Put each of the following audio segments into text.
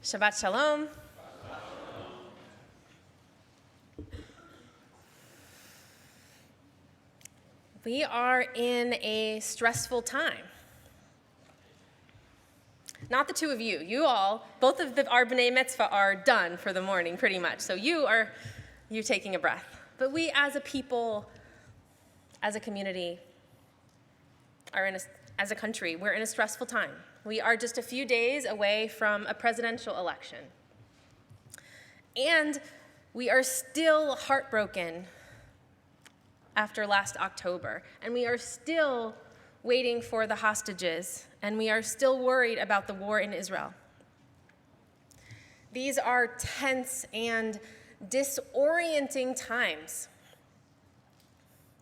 Shabbat Shalom. We are in a stressful time. Not the two of you. You all, both of our B'nai Mitzvah are done for the morning, pretty much. So you're taking a breath. But we as a people, as a community, as a country, we're in a stressful time. We are just a few days away from a presidential election. And we are still heartbroken after last October. And we are still waiting for the hostages. And we are still worried about the war in Israel. These are tense and disorienting times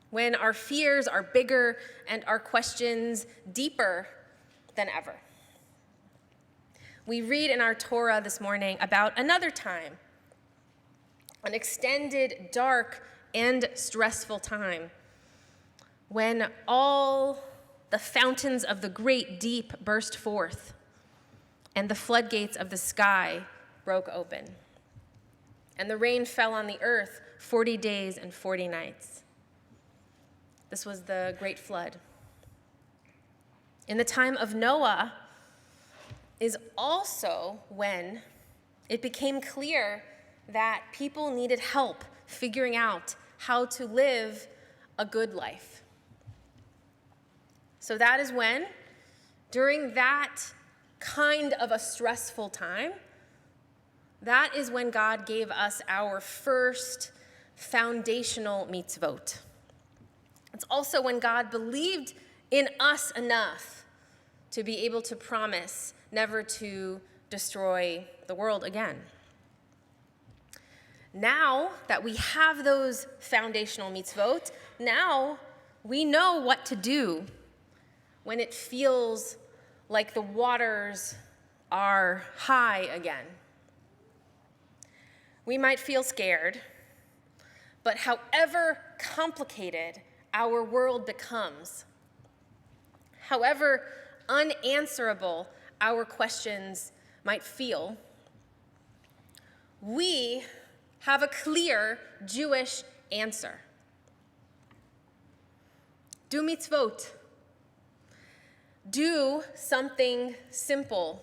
when our fears are bigger and our questions deeper than ever. We read in our Torah this morning about another time, an extended, dark, and stressful time when all the fountains of the great deep burst forth and the floodgates of the sky broke open. And the rain fell on the earth 40 days and 40 nights. This was the great flood. In the time of Noah is also when it became clear that people needed help figuring out how to live a good life. So that is when, during that kind of a stressful time, that is when God gave us our first foundational mitzvot. It's also when God believed in us enough to be able to promise never to destroy the world again. Now that we have those foundational mitzvot, now we know what to do when it feels like the waters are high again. We might feel scared, but however complicated our world becomes, however unanswerable our questions might feel, we have a clear Jewish answer. Do mitzvot. Do something simple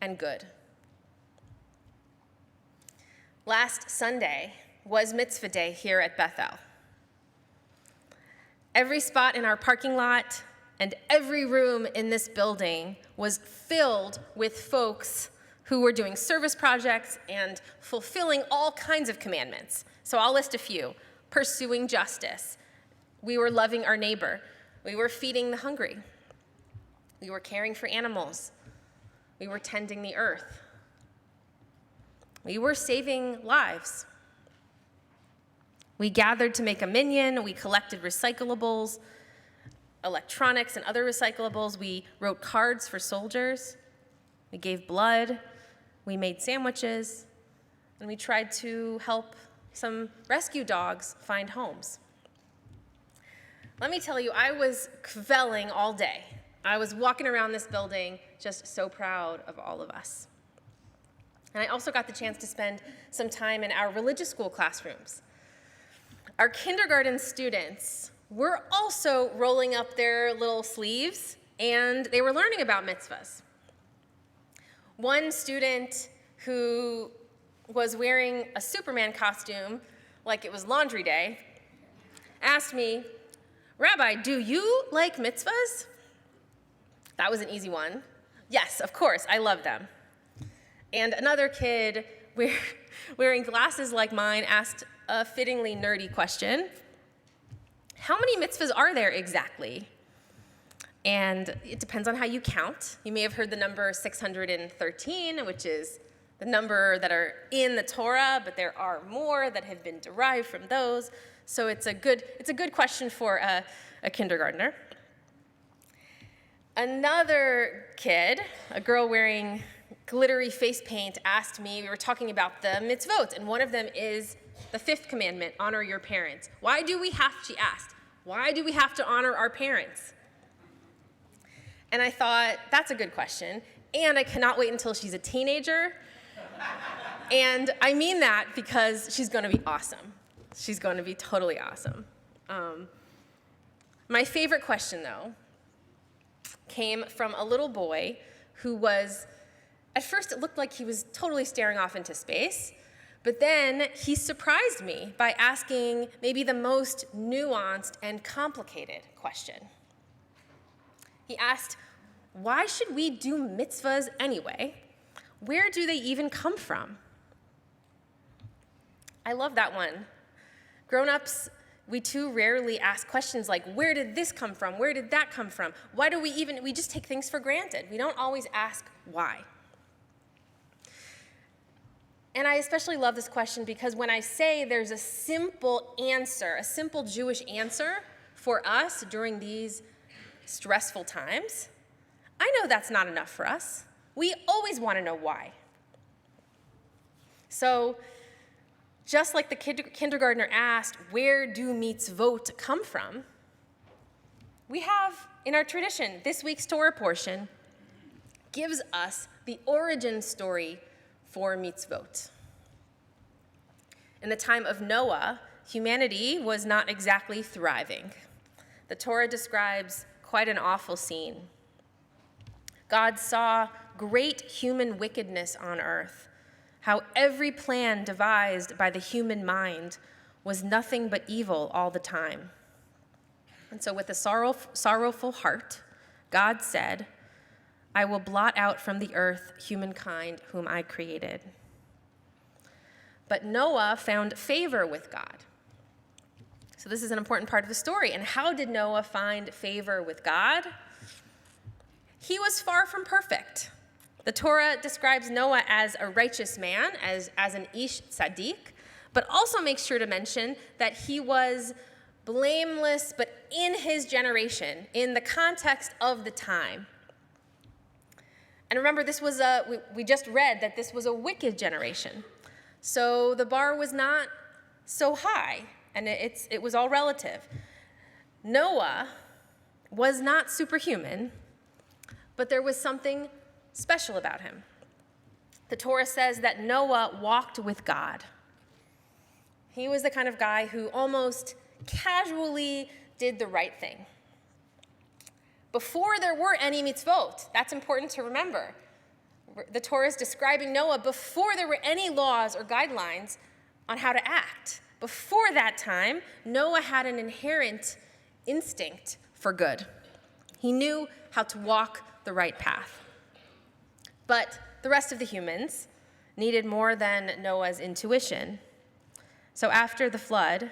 and good. Last Sunday was mitzvah day here at Bethel. Every spot in our parking lot and every room in this building was filled with folks who were doing service projects and fulfilling all kinds of commandments. So I'll list a few. Pursuing justice. We were loving our neighbor. We were feeding the hungry. We were caring for animals. We were tending the earth. We were saving lives. We gathered to make a minyan. We collected recyclables, electronics, and other recyclables. We wrote cards for soldiers. We gave blood. We made sandwiches. And we tried to help some rescue dogs find homes. Let me tell you, I was kvelling all day. I was walking around this building just so proud of all of us. And I also got the chance to spend some time in our religious school classrooms. Our kindergarten students were also rolling up their little sleeves, and they were learning about mitzvahs. One student who was wearing a Superman costume like it was laundry day asked me, "Rabbi, do you like mitzvahs?" That was an easy one. Yes, of course, I love them. And another kid wearing glasses like mine asked a fittingly nerdy question. How many mitzvahs are there exactly? And it depends on how you count. You may have heard the number 613, which is the number that are in the Torah, but there are more that have been derived from those. So it's a good question for a kindergartner. Another kid, a girl wearing glittery face paint, asked me, we were talking about the mitzvot, and one of them is the fifth commandment, honor your parents. She asked, why do we have to honor our parents? And I thought, that's a good question. and I cannot wait until she's a teenager. And I mean that because she's going to be awesome. She's going to be totally awesome. My favorite question, though, came from a little boy who was, at first it looked like he was totally staring off into space, but then he surprised me by asking maybe the most nuanced and complicated question. He asked, why should we do mitzvahs anyway? Where do they even come from? I love that one. Grown-ups, we too rarely ask questions like, where did this come from? Where did that come from? Why do we just take things for granted. We don't always ask why. And I especially love this question because when I say there's a simple answer, a simple Jewish answer for us during these stressful times, I know that's not enough for us. We always want to know why. So, just like the kindergartner asked, where do mitzvot come from? We have, in our tradition, this week's Torah portion gives us the origin story for mitzvot. In the time of Noah, humanity was not exactly thriving. The Torah describes quite an awful scene. God saw great human wickedness on earth, how every plan devised by the human mind was nothing but evil all the time. And so with a sorrowful heart, God said, I will blot out from the earth humankind whom I created. But Noah found favor with God. So this is an important part of the story. And how did Noah find favor with God? He was far from perfect. The Torah describes Noah as a righteous man, as an ish tzaddik, but also makes sure to mention that he was blameless, but in his generation, in the context of the time. And remember, this was we just read that this was a wicked generation. So the bar was not so high, and it was all relative. Noah was not superhuman, but there was something special about him. The Torah says that Noah walked with God. He was the kind of guy who almost casually did the right thing. Before there were any mitzvot, that's important to remember. The Torah is describing Noah before there were any laws or guidelines on how to act. Before that time, Noah had an inherent instinct for good. He knew how to walk the right path. But the rest of the humans needed more than Noah's intuition. So after the flood,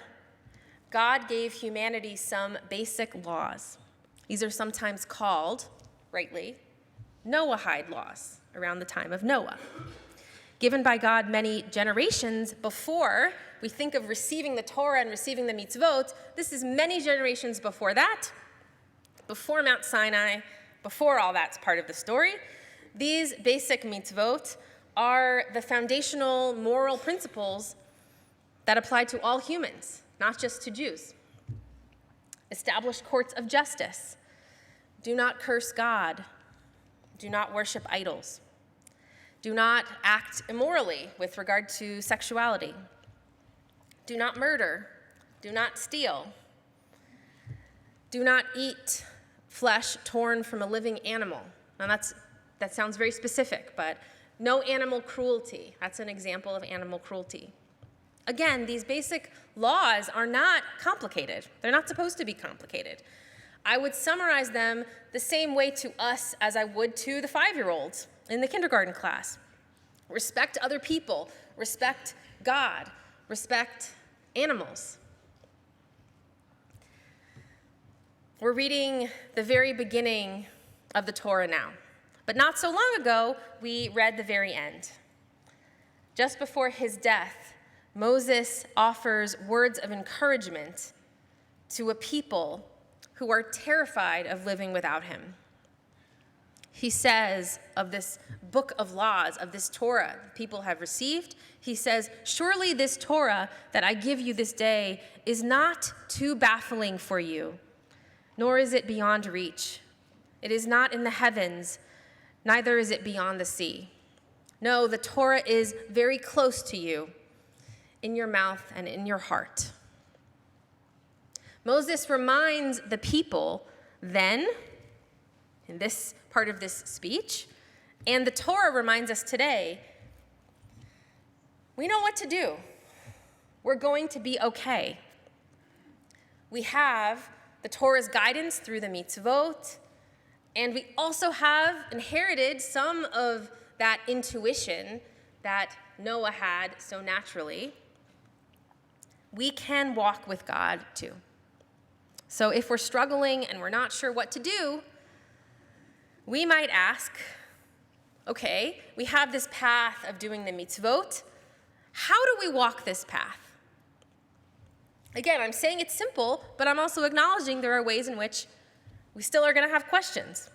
God gave humanity some basic laws. These are sometimes called, rightly, Noahide laws around the time of Noah. Given by God many generations before we think of receiving the Torah and receiving the mitzvot, this is many generations before that, before Mount Sinai, before all that's part of the story. These basic mitzvot are the foundational moral principles that apply to all humans, not just to Jews. Establish courts of justice. Do not curse God. Do not worship idols. Do not act immorally with regard to sexuality. Do not murder. Do not steal. Do not eat flesh torn from a living animal. Now that sounds very specific, but no animal cruelty. That's an example of animal cruelty. Again, these basic laws are not complicated. They're not supposed to be complicated. I would summarize them the same way to us as I would to the 5-year-olds in the kindergarten class. Respect other people, respect God, respect animals. We're reading the very beginning of the Torah now. But not so long ago, we read the very end. Just before his death, Moses offers words of encouragement to a people who are terrified of living without him. He says of this book of laws, of this Torah people have received, he says, surely this Torah that I give you this day is not too baffling for you, nor is it beyond reach. It is not in the heavens, neither is it beyond the sea. No, the Torah is very close to you, in your mouth and in your heart. Moses reminds the people then, in this part of this speech, and the Torah reminds us today, we know what to do. We're going to be okay. We have the Torah's guidance through the mitzvot, and we also have inherited some of that intuition that Noah had so naturally. We can walk with God too. So if we're struggling and we're not sure what to do, we might ask, okay, we have this path of doing the mitzvot. How do we walk this path? Again, I'm saying it's simple, but I'm also acknowledging there are ways in which we still are going to have questions.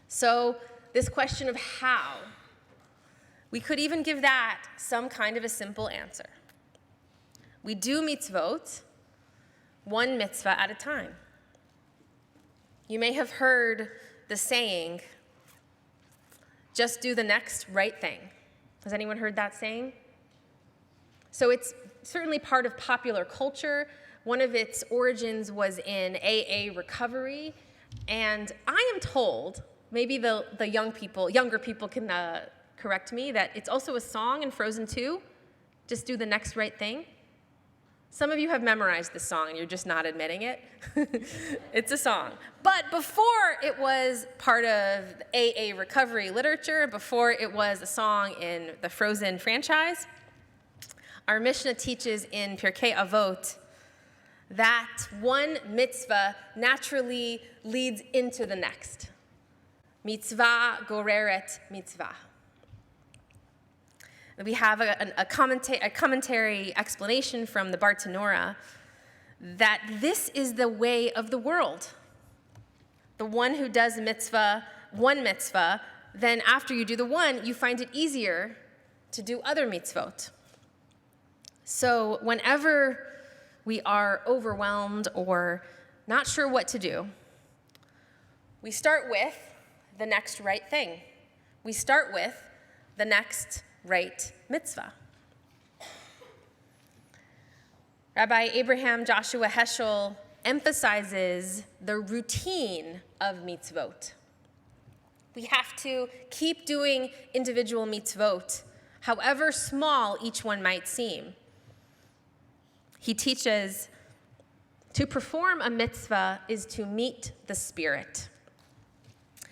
So this question of how, we could even give that some kind of a simple answer. We do mitzvot, one mitzvah at a time. You may have heard the saying, just do the next right thing. Has anyone heard that saying? So it's certainly part of popular culture. One of its origins was in AA recovery. And I am told, maybe the younger people can correct me, that it's also a song in Frozen 2, just do the next right thing. Some of you have memorized this song and you're just not admitting it. It's a song. But before it was part of AA recovery literature, before it was a song in the Frozen franchise, our Mishnah teaches in Pirkei Avot that one mitzvah naturally leads into the next. Mitzvah goreret mitzvah. We have a commentary explanation from the Bartanura that this is the way of the world. The one who does one mitzvah, then after you do the one, you find it easier to do other mitzvot. So whenever we are overwhelmed or not sure what to do, we start with the next right thing. We start with the next right mitzvah. Rabbi Abraham Joshua Heschel emphasizes the routine of mitzvot. We have to keep doing individual mitzvot, however small each one might seem. He teaches to perform a mitzvah is to meet the Spirit.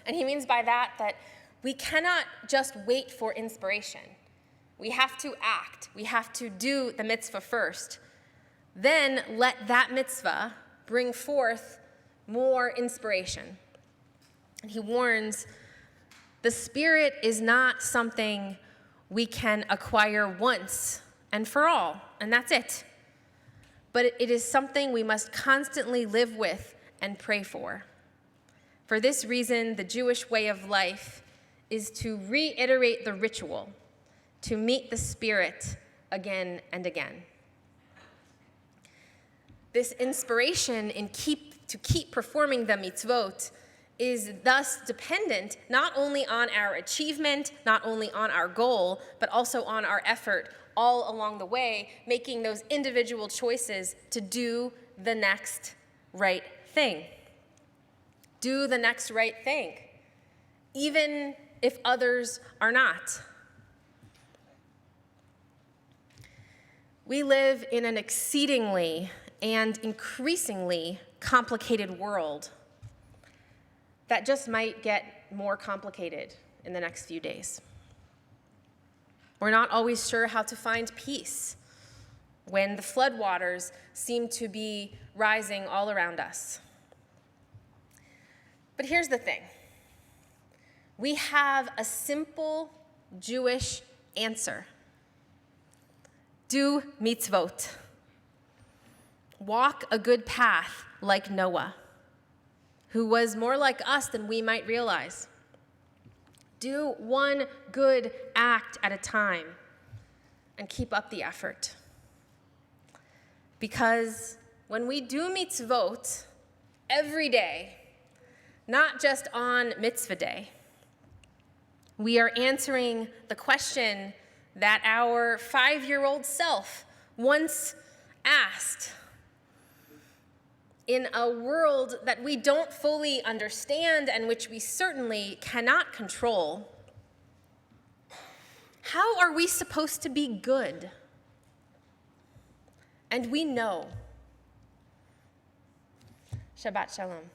And he means by that we cannot just wait for inspiration. We have to act. We have to do the mitzvah first. Then let that mitzvah bring forth more inspiration. And he warns, the Spirit is not something we can acquire once and for all, and that's it. But it is something we must constantly live with and pray for. For this reason, the Jewish way of life is to reiterate the ritual, to meet the Spirit again and again. This inspiration to keep performing the mitzvot is thus dependent not only on our achievement, not only on our goal, but also on our effort all along the way, making those individual choices to do the next right thing. Do the next right thing, even if others are not. We live in an exceedingly and increasingly complicated world that just might get more complicated in the next few days. We're not always sure how to find peace when the floodwaters seem to be rising all around us. But here's the thing. We have a simple Jewish answer. Do mitzvot. Walk a good path like Noah, who was more like us than we might realize. Do one good act at a time and keep up the effort. Because when we do mitzvot every day, not just on mitzvah day, We are answering the question that our 5-year-old self once asked. In a world that we don't fully understand and which we certainly cannot control, how are we supposed to be good? And we know. Shabbat Shalom.